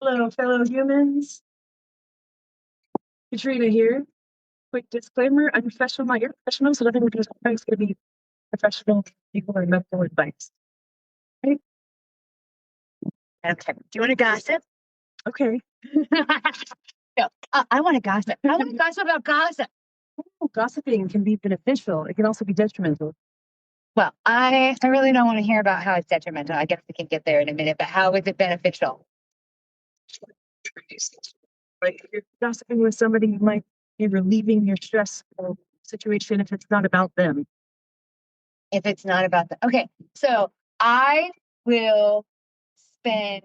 Hello, fellow humans. Katrina here. Quick disclaimer: I'm professional, not your professional, so nothing we're doing is going to be professional legal or medical advice. Right? Okay. Do you want to gossip? Okay. No, I want to gossip. I want to gossip about gossip. Well, gossiping can be beneficial. It can also be detrimental. Well, I really don't want to hear about how it's detrimental. I guess we can get there in a minute, but how is it beneficial? Like if you're gossiping with somebody, you might be relieving your stressful situation if it's not about them. If it's not about the okay, so I will spend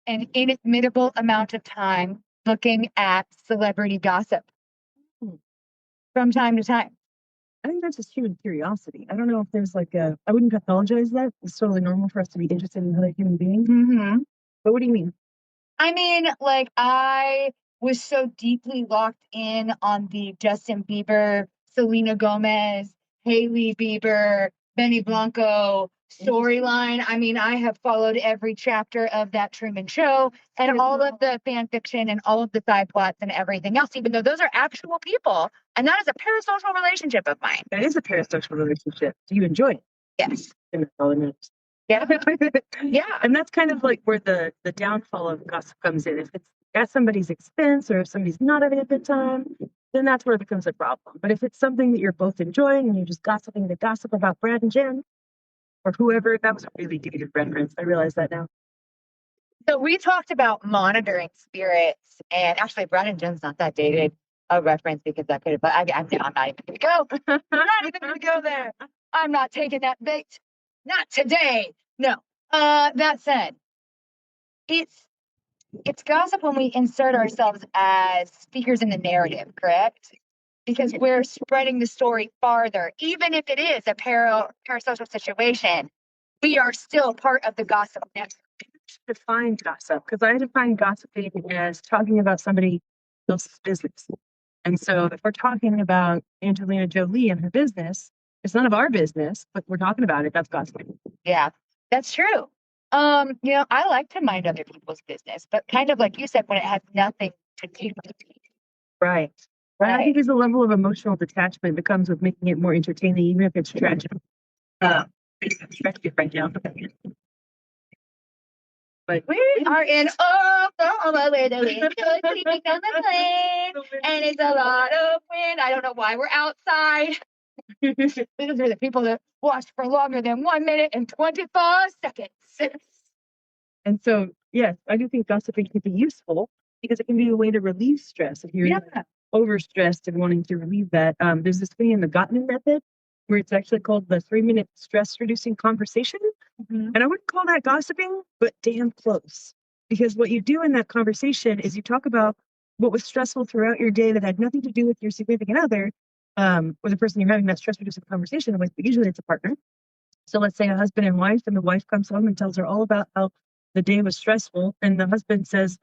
an inadmissible amount of time looking at celebrity gossip Hmm. from time to time. I think that's just human curiosity. I don't know if there's I wouldn't pathologize that. It's totally normal for us to be interested in other human beings. Mm-hmm. But what do you mean? I mean, like I was so deeply locked in on the Justin Bieber, Selena Gomez, Haley Bieber, Benny Blanco storyline. I mean, I have followed every chapter of that Truman Show and all of the fan fiction and all of the side plots and everything else, even though those are actual people. And that is a parasocial relationship of mine. That is a parasocial relationship. Do you enjoy it? Yes. And that's all it matters. Yeah. Yeah. And that's kind of like where the downfall of gossip comes in. If it's at somebody's expense or if somebody's not having a good time, then that's where it becomes a problem. But if it's something that you're both enjoying and you're just gossiping to gossip about Brad and Jen or whoever, that was a really dated reference. I realize that now. So we talked about monitoring spirits, and actually, Brad and Jen's not that dated a reference because that could have. But I'm not even going to go. I'm not even going to go there. I'm not taking that bait. Not today. No. That said, it's it's gossip when we insert ourselves as speakers in the narrative, correct? Because we're spreading the story farther, even if it is a parasocial situation. We are still part of the gossip network. Define gossip because I define gossiping as talking about somebody else's business. And so if we're talking about Angelina Jolie and her business, it's none of our business, but we're talking about it. That's gossiping. Yeah, that's true. I like to mind other people's business, but kind of like you said, when it has nothing to do with me. Right. Right. I think there's a level of emotional detachment that comes with making it more entertaining, even if it's tragic. It's tragic right now. But We are in Oklahoma the wind goes sweeping down the plain, and it's a lot of wind. I don't know why we're outside. These are the people that watched for longer than 1 minute and 25 seconds. And so, yes, I do think gossiping can be useful because it can be a way to relieve stress if you're overstressed and wanting to relieve that. There's this thing in the Gottman method where it's actually called the 3-minute stress reducing conversation. Mhm. And I wouldn't call that gossiping, but damn close. Because what you do in that conversation is you talk about what was stressful throughout your day that had nothing to do with your significant other, or the person you're having that stress reducing conversation with, but usually it's a partner. So let's say a husband and wife, and the wife comes home and tells her all about how the day was stressful, and the husband says,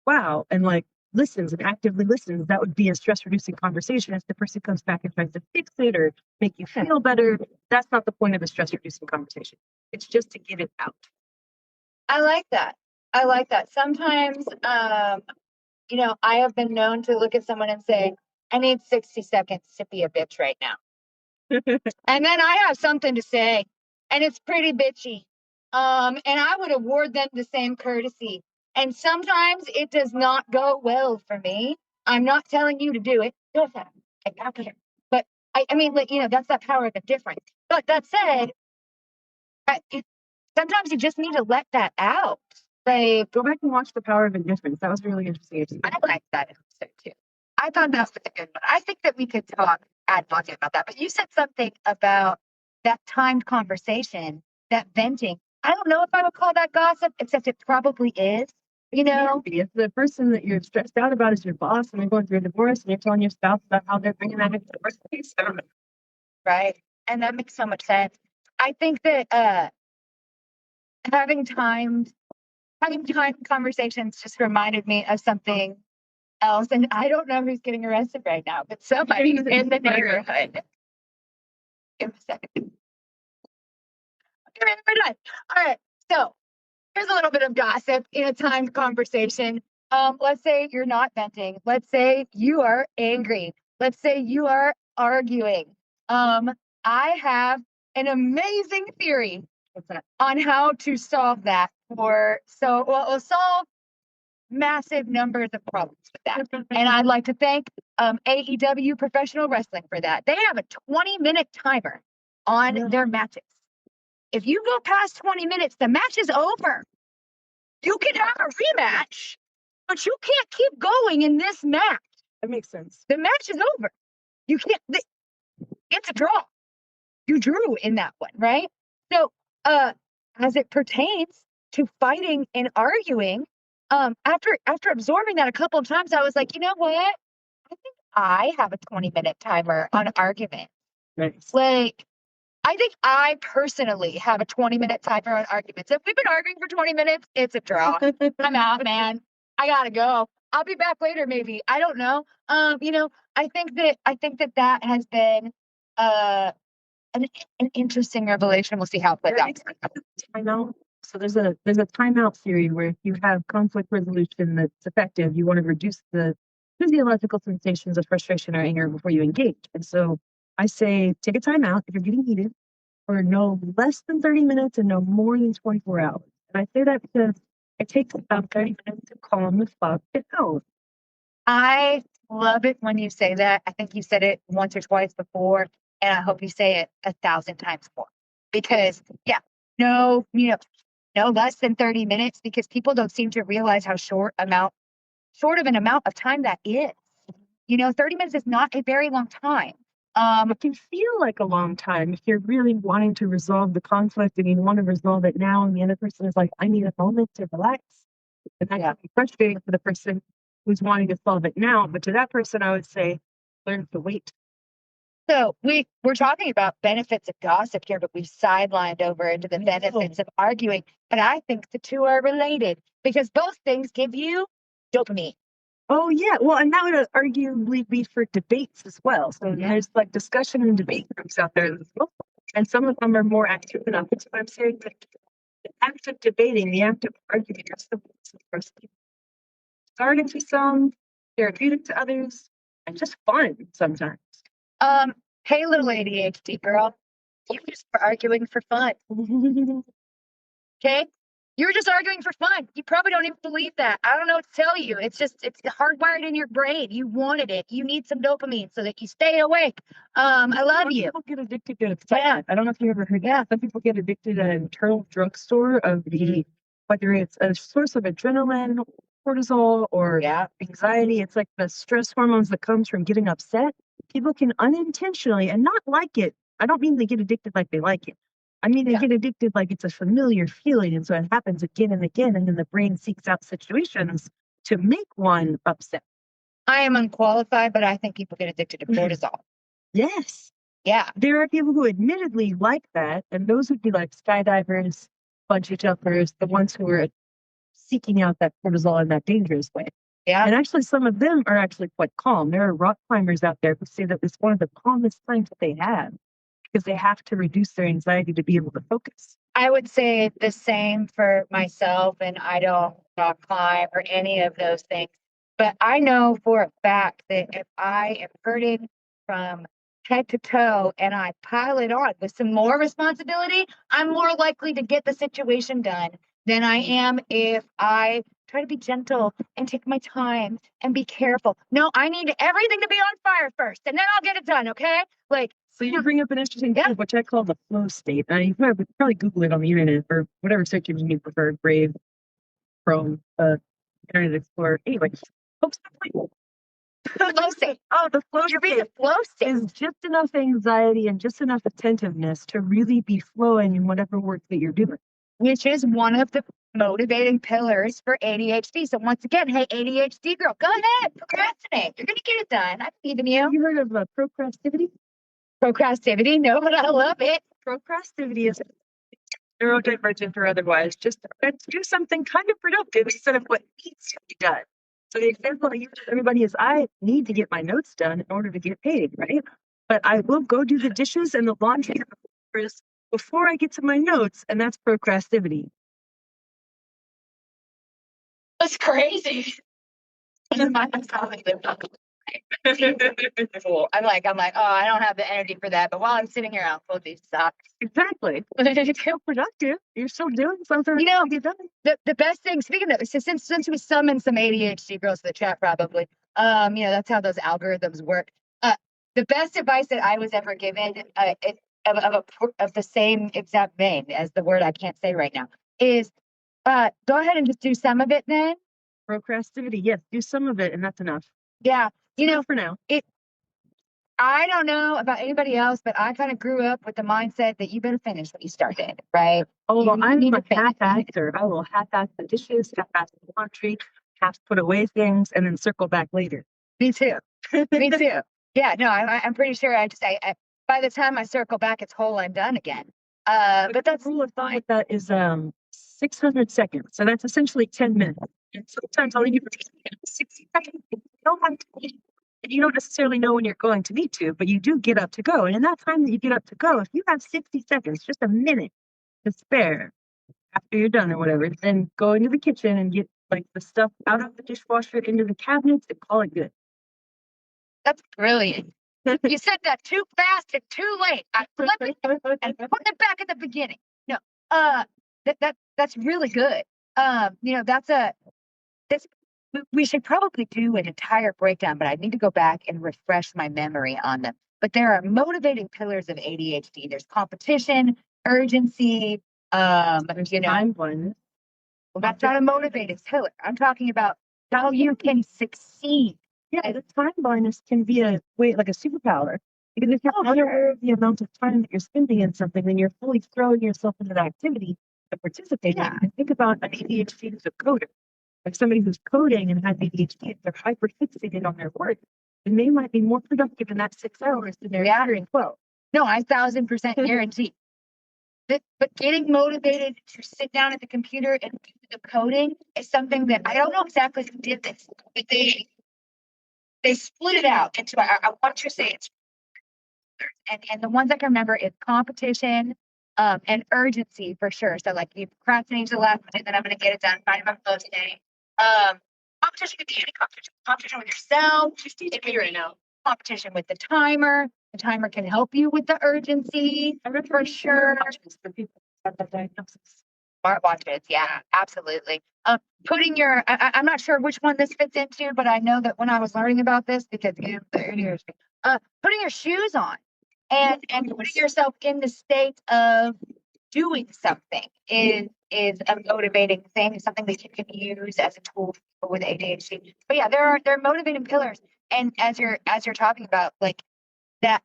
wow, and like listens and actively listens. That would be a stress reducing conversation. If the person comes back and tries to fix it or make you feel better, that's not the point of a stress reducing conversation. It's just to get it out. I like that. I like that. Sometimes, I have been known to look at someone and say, I need 60 seconds to be a bitch right now. And then I have something to say, and it's pretty bitchy. And I would award them the same courtesy. And sometimes it does not go well for me. I'm not telling you to do it. Go ahead. I don't care. But I mean, that's that power of the difference. But that said, sometimes you just need to let that out. Like, Go back and watch The Power of Indifference. That was really interesting. I like that episode too. I thought that was a good one. I think that we could talk ad nauseum about that. But you said something about that timed conversation, that venting. I don't know if I would call that gossip, except it probably is. If the person that you're stressed out about is your boss and you're going through a divorce and you're telling your spouse about how they're bringing that into the workplace, I don't know. Right. And that makes so much sense. I think that having timed conversations just reminded me of something else. And I don't know who's getting arrested right now, but somebody's in the neighborhood. Give me a second. Okay, we're done. All right. So Here's a little bit of gossip in a timed conversation. Let's say you're not venting. Let's say you are angry. Let's say you are arguing. I have an amazing theory on how to solve that. We'll solve massive numbers of problems with that. And I'd like to thank AEW Professional Wrestling for that. They have a 20-minute timer on their matches. If you go past 20 minutes, the match is over. You can have a rematch, but you can't keep going in this match. That makes sense. The match is over. You can't, it's a draw. You drew in that one, right? So, as it pertains to fighting and arguing, after absorbing that a couple of times, I was like, you know what? I think I have a 20-minute timer on argument. Nice. Like, I think I personally have a 20-minute timer on arguments. If we've been arguing for 20 minutes, it's a draw. I'm out, man. I gotta go. I'll be back later, maybe. I don't know. I think that has been an interesting revelation. We'll see how it plays out. Timeout. So there's a timeout theory where if you have conflict resolution that's effective, you want to reduce the physiological sensations of frustration or anger before you engage. And so I say take a timeout if you're getting heated, for no less than 30 minutes and no more than 24 hours. And I say that because it takes about 30 minutes to calm the fuck down. I love it when you say that. I think you said it once or twice before, and I hope you say it 1,000 times more. Because no less than 30 minutes, because people don't seem to realize how short of an amount of time that is. 30 minutes is not a very long time. It can feel like a long time if you're really wanting to resolve the conflict and you want to resolve it now, and the other person is like, I need a moment to relax. And that can be frustrating for the person who's wanting to solve it now. But to that person, I would say, learn to wait. So we're talking about benefits of gossip here, but we've sidelined over into the benefits of arguing. And I think the two are related because both things give you dopamine. Oh, yeah. Well, and that would arguably be for debates as well. So there's like discussion and debate groups out there as well. And some of them are more active than others. But I'm saying that the act of debating, the act of arguing is the first thing. Starting to some, therapeutic to others, and just fun sometimes. Hey, little ADHD girl, you just were arguing for fun. Okay? You were just arguing for fun. You probably don't even believe that. I don't know what to tell you. It's hardwired in your brain. You wanted it. You need some dopamine so that you stay awake. I love you. People get addicted to excitement. I don't know if you ever heard that. Some people get addicted to an internal drugstore of whether it's a source of adrenaline, cortisol, or anxiety. It's like the stress hormones that comes from getting upset. People can unintentionally and not like it. I don't mean they get addicted like they like it. I mean, they get addicted like it's a familiar feeling. And so it happens again and again. And then the brain seeks out situations to make one upset. I am unqualified, but I think people get addicted to cortisol. Yes. Yeah. There are people who admittedly like that. And those would be like skydivers, bungee jumpers, the ones who are seeking out that cortisol in that dangerous way. Yeah. And actually, some of them are actually quite calm. There are rock climbers out there who say that it's one of the calmest times that they have because they have to reduce their anxiety to be able to focus. I would say the same for myself, and I don't rock climb or any of those things. But I know for a fact that if I am hurting from head to toe and I pile it on with some more responsibility, I'm more likely to get the situation done than I am if I try to be gentle and take my time and be careful. No, I need everything to be on fire first, and then I'll get it done, okay? So you bring up an interesting thing, which I call the flow state. And you probably Google it on the internet or whatever search engine you prefer, Brave, Chrome, Internet Explorer. Anyway, folks, flow state. Oh, the flow You're being the flow state is just enough anxiety and just enough attentiveness to really be flowing in whatever work that you're doing. Which is one of the motivating pillars for ADHD. So once again, hey, ADHD girl, go ahead, procrastinate. You're going to get it done. I believe in you. Have you heard of procrastivity? Procrastivity? No, but I love it. Procrastivity is neurodivergent or otherwise. Just let's do something kind of productive instead of what needs to be done. So the example I use with everybody is I need to get my notes done in order to get paid, right? But I will go do the dishes and the laundry before I get to my notes, and that's procrastivity. was crazy. I'm probably lived on I'm like, oh, I don't have the energy for that. But while I'm sitting here, I'll fold these socks. Exactly. It's still productive. You're still doing something. You know, to get done. the best thing, speaking of, so since we summoned some ADHD girls to the chat, probably, that's how those algorithms work. The best advice that I was ever given, of the same exact vein as the word I can't say right now, is go ahead and just do some of it then. Procrastinity, yes, do some of it, and that's enough. Yeah, for now. I don't know about anybody else, but I kind of grew up with the mindset that you better finish what you started, right? Oh, well, I'm need a to finish. half-asser. I will half-ass the dishes, half-ass the laundry, half put away things, and then circle back later. Me too. Me too. Yeah, no, I'm pretty sure I by the time I circle back, it's whole and done again. But that's the rule of thumb with that is 600 seconds. So that's essentially 10 minutes. And sometimes all you do is 60 seconds. You don't have to eat. And you don't necessarily know when you're going to need to, but you do get up to go. And in that time that you get up to go, if you have 60 seconds, just a minute to spare after you're done or whatever, then go into the kitchen and get like the stuff out of the dishwasher into the cabinets and call it good. That's brilliant. You said that too fast and too late. I flipped it and put it back at the beginning. No, that's really good. We should probably do an entire breakdown, but I need to go back and refresh my memory on them. But there are motivating pillars of ADHD. There's competition, urgency, Time blindness. Well, that's not a motivating pillar. I'm talking about how you can succeed. Yeah, the time blindness can be a way, like a superpower. Because if you're unaware of the amount of time that you're spending in something, then you're fully throwing yourself into that activity to participate in. And think about an ADHD who's a coder. Like somebody who's coding and has ADHD, if they're hyper fixated on their work, then they might be more productive in that 6 hours than they're in 12. No, I 1,000% guarantee. But getting motivated to sit down at the computer and do the coding is something that I don't know exactly who did this, but they split it out into, I want to say it's, and the ones I can remember is competition, and urgency for sure. So like you procrastinate to the last minute, then I'm going to get it done. Find my flow today. Competition could be any competition. Competition with yourself. It could be competition with the timer. The timer can help you with the urgency for sure. For people who have that diagnosis. Smartwatches, yeah, absolutely. Putting your, I'm not sure which one this fits into, but I know that when I was learning about this, because putting your shoes on and putting yourself in the state of doing something is a motivating thing, something that you can use as a tool with ADHD. But yeah, there are motivating pillars, and as you're talking about like that.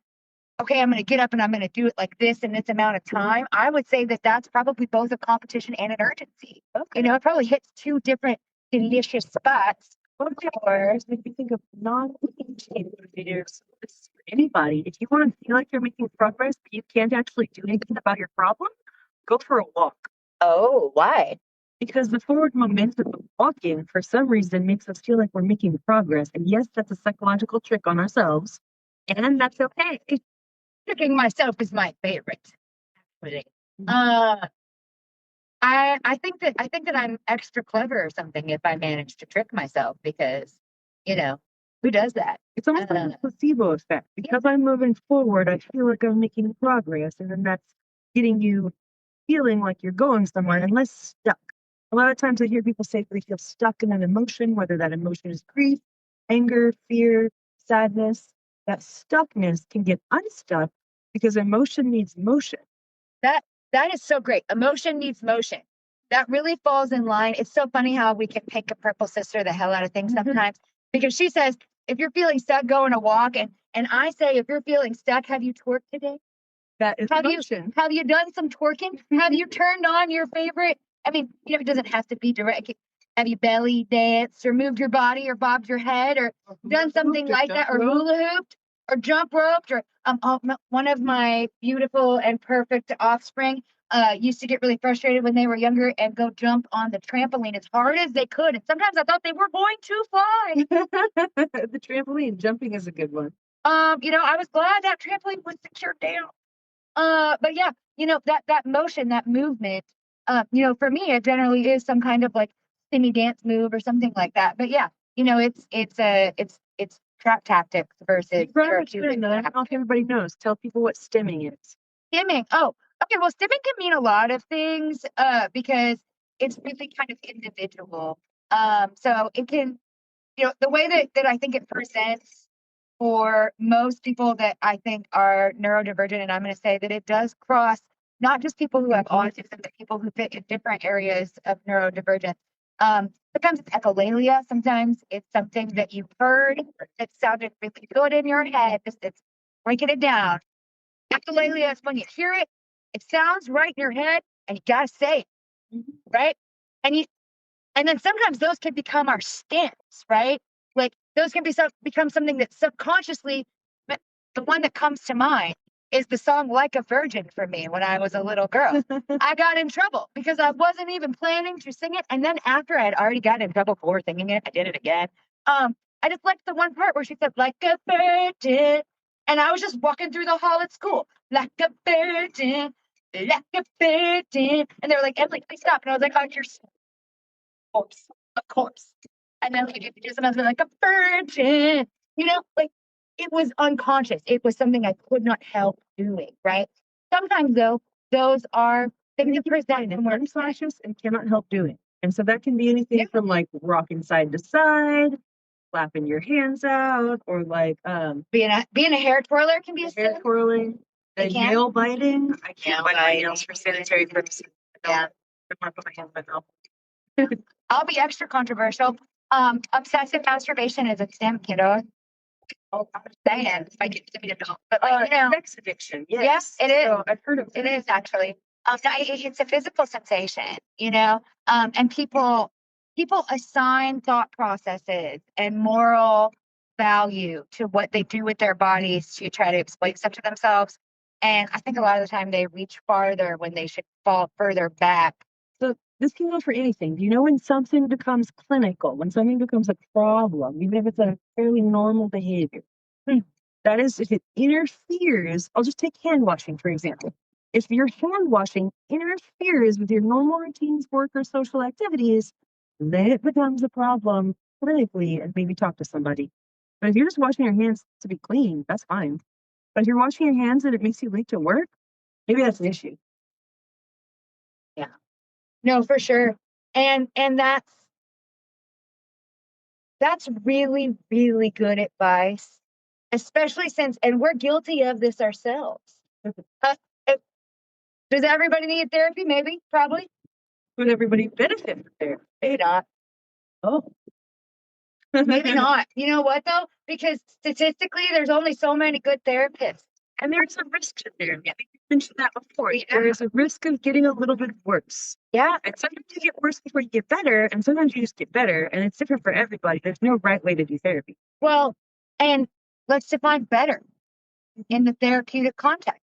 Okay, I'm going to get up and I'm going to do it like this in this amount of time. I would say that that's probably both a competition and an urgency. Okay. It probably hits two different delicious spots. Or make me think of non-ADHD motivators. This is for anybody. If you want to feel like you're making progress, but you can't actually do anything about your problem, go for a walk. Oh, why? Because the forward momentum of walking, for some reason, makes us feel like we're making progress. And yes, that's a psychological trick on ourselves, and that's okay. Tricking myself is my favorite. I think that I'm extra clever or something if I manage to trick myself, because who does that? It's almost like a placebo effect. Because I'm moving forward, I feel like I'm making progress, and then that's getting you feeling like you're going somewhere and less stuck. A lot of times I hear people say they feel stuck in an emotion, whether that emotion is grief, anger, fear, sadness. That stuckness can get unstuck because emotion needs motion. That is so great. Emotion needs motion. That really falls in line. It's so funny how we can pick a purple sister the hell out of things sometimes, because she says, if you're feeling stuck, go on a walk. And I say, if you're feeling stuck, have you twerked today? That is motion. Have you done some twerking? Have you turned on your favorite? I mean, it doesn't have to be direct. Have you belly danced or moved your body or bobbed your head or done something like that, or hula hooped or jump roped? Or one of my beautiful and perfect offspring used to get really frustrated when they were younger and go jump on the trampoline as hard as they could. And sometimes I thought they were going to fly. The trampoline jumping is a good one. I was glad that trampoline was secured down. But yeah, that motion, that movement, for me, it generally is some kind of like semi dance move or something like that. But yeah, it's trap tactics versus You brought up a therapeutic term that I don't know if everybody knows. Tell people what stimming is. stimming. Oh, okay. Well, stimming can mean a lot of things, because it's really kind of individual. So it can, the way that I think it presents for most people that I think are neurodivergent, and I'm going to say that it does cross not just people who have autism, but people who fit in different areas of neurodivergence. Sometimes it's echolalia. Sometimes it's something that you heard that sounded really good in your head. It's breaking it down. Echolalia is when you hear it, it sounds right in your head, and you got to say it, right? And you and then sometimes those can become our stance, right? Like those can become something that subconsciously, but the one that comes to mind is the song Like a Virgin for me when I was a little girl. I got in trouble because I wasn't even planning to sing it. And then after I had already gotten in trouble for singing it, I did it again. I just liked the one part where she said, like a virgin. And I was just walking through the hall at school, like a virgin, like a virgin. And they were like, Emily, please stop. And I was like, oh, you're course, of course. And then like, if you do something like a virgin, like it was unconscious. It was something I could not help doing, right? Sometimes though, those are things that present and we're unconscious and cannot help doing. And so that can be anything from like rocking side to side, flapping your hands out, or like being a hair twirler can be a hair sin. twirling, nail biting. I can't bite my nails for sanitary purposes. Yeah. I want to put my hands in my mouth. I'll be extra controversial. Obsessive masturbation is a sin, kiddo. Oh, I'm saying if I get to be adult, but like sex addiction. Yes, it is. So I've heard of it. Is actually. No, it's a physical sensation, and people assign thought processes and moral value to what they do with their bodies to try to explain stuff to themselves. And I think a lot of the time they reach farther when they should fall further back. So this can go for anything. Do you know when something becomes clinical, when something becomes a problem, even if it's a fairly normal behavior? That is, if it interferes, I'll just take hand washing, for example. If your hand washing interferes with your normal routines, work, or social activities, then it becomes a problem clinically and maybe talk to somebody. But if you're just washing your hands to be clean, that's fine. But if you're washing your hands and it makes you late to work, maybe that's an issue. Yeah. No, for sure. And that's really, really good advice, especially since, and we're guilty of this ourselves. Does everybody need therapy? Maybe, probably. Would everybody benefit from therapy? Maybe not. Oh. Maybe not. You know what though? Because statistically, there's only so many good therapists. And there's a risk to therapy. I think you mentioned that before. Yeah. There is a risk of getting a little bit worse. Yeah. And sometimes you get worse before you get better, and sometimes you just get better. And it's different for everybody. There's no right way to do therapy. Well, and let's define better in the therapeutic context.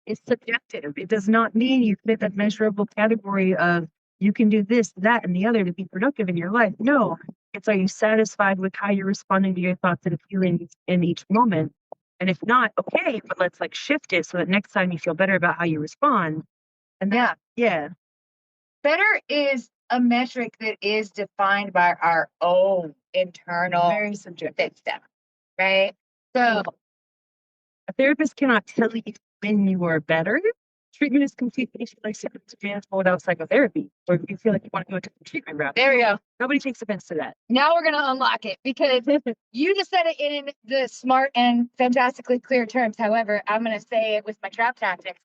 It's subjective. It does not mean you fit that measurable category of you can do this, that, and the other to be productive in your life. No, it's are you satisfied with how you're responding to your thoughts and feelings in each moment? And if not, okay, but let's like shift it so that next time you feel better about how you respond. And yeah. Better is a metric that is defined by our own internal very subjective system, right? So a therapist cannot tell you when you are better. Treatment is completely like manageable without psychotherapy, or if you feel like you want to go into the treatment route. There we go. Nobody takes offense to that. Now we're going to unlock it because you just said it in the smart and fantastically clear terms. However, I'm going to say it with my trap tactics.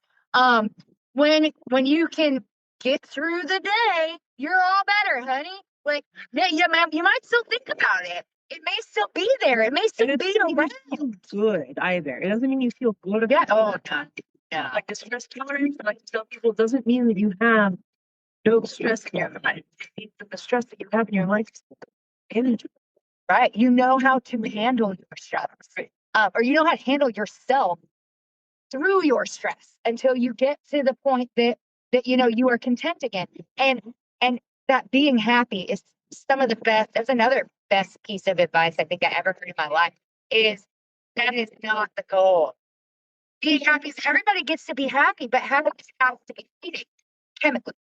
When you can get through the day, you're all better, honey. Like, yeah, you might still think about it. It may still be there. It may still be around. Feel good either. It doesn't mean you feel good about Yeah. Like the stress tolerance, I like to tell people, doesn't mean that you have no stress in your life. It means that the stress that you have in your life is manageable. Right. You know how to handle your stress, or you know how to handle yourself through your stress until you get to the point that you are content again. And that being happy is some of the best. That's another best piece of advice I think I ever heard in my life. Is that is not the goal. Being happy is everybody gets to be happy, but happiness has to be fleeting chemically.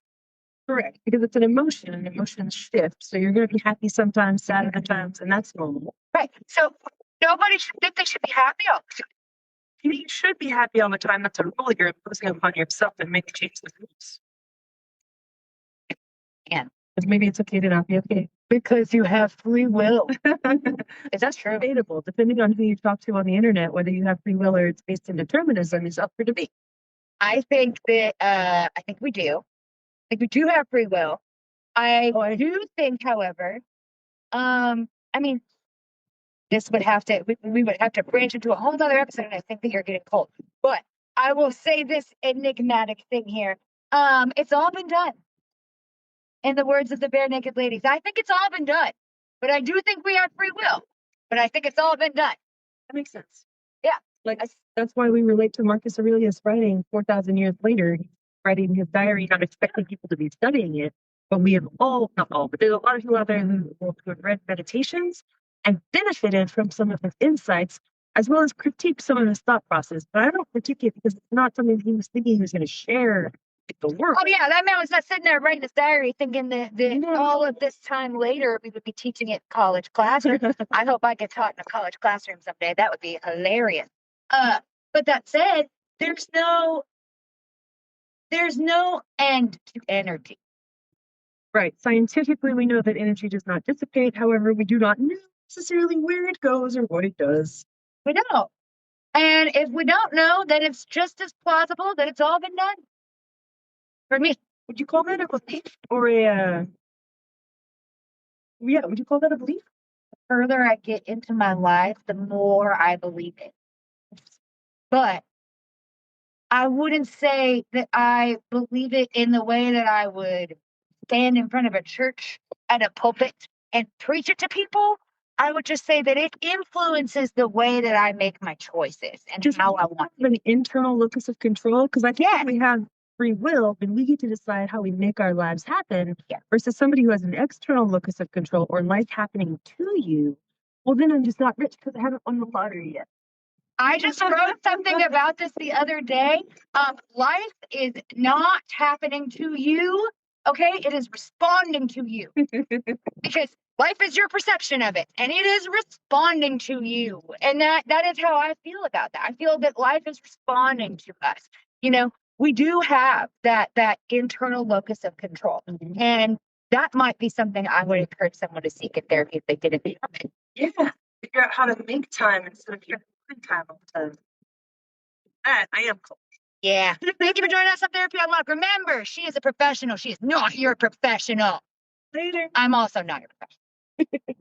Correct. Because it's an emotion and emotions shift. So you're going to be happy sometimes, sad other times, and that's normal. Right. So nobody should think they should be happy all the time. You should be happy all the time. That's a rule you're imposing upon yourself and maybe change the rules. And Because maybe it's okay to not be okay. because you have free will. Is that true? Debatable, depending on who you talk to on the internet, whether you have free will or it's based in determinism is up for debate. I think that I think we do. I think we do have free will. I do think, however, I mean, this would have to we would have to branch into a whole other episode, and I think that you're getting cold. But I will say this enigmatic thing here. It's all been done. In the words of the Bare Naked Ladies, I think it's all been done. But I do think we have free will. But I think it's all been done. That makes sense. Yeah. Like that's why we relate to Marcus Aurelius writing 4,000 years later, writing his diary, not expecting people to be studying it. But we have all, not all, but there's a lot of people out there who have read Meditations and benefited from some of his insights, as well as critiqued some of his thought process. But I don't critique it because it's not something he was thinking he was going to share with the world. Oh yeah, that man was not sitting there writing his diary thinking that all of this time later we would be teaching it in college classroom. I hope I get taught in a college classroom someday. That would be hilarious. But that said, there's no end to energy. Right. Scientifically, we know that energy does not dissipate. However, we do not know necessarily where it goes or what it does. We don't. And if we don't know, then it's just as plausible that it's all been done. For me, would you call that a belief or a? Yeah, would you call that a belief? The further I get into my life, the more I believe it. But I wouldn't say that I believe it in the way that I would stand in front of a church at a pulpit and preach it to people. I would just say that it influences the way that I make my choices and just how I want an internal locus of control. Because I think we have free will, then we get to decide how we make our lives happen. Yeah. Versus somebody who has an external locus of control or life happening to you. Well, then I'm just not rich because I haven't won the lottery yet. I just wrote something about this the other day. Life is not happening to you. Okay, it is responding to you because life is your perception of it, and it is responding to you. And that is how I feel about that. I feel that life is responding to us. You know, we do have that internal locus of control, and that might be something I would encourage someone to seek in therapy if they didn't have it. Yeah, figure out how to make time instead of your time all the time. I am cool. Yeah. Thank you for joining us on Therapy Unlocked. Remember, she is a professional. She is not your professional. Later. I'm also not your professional.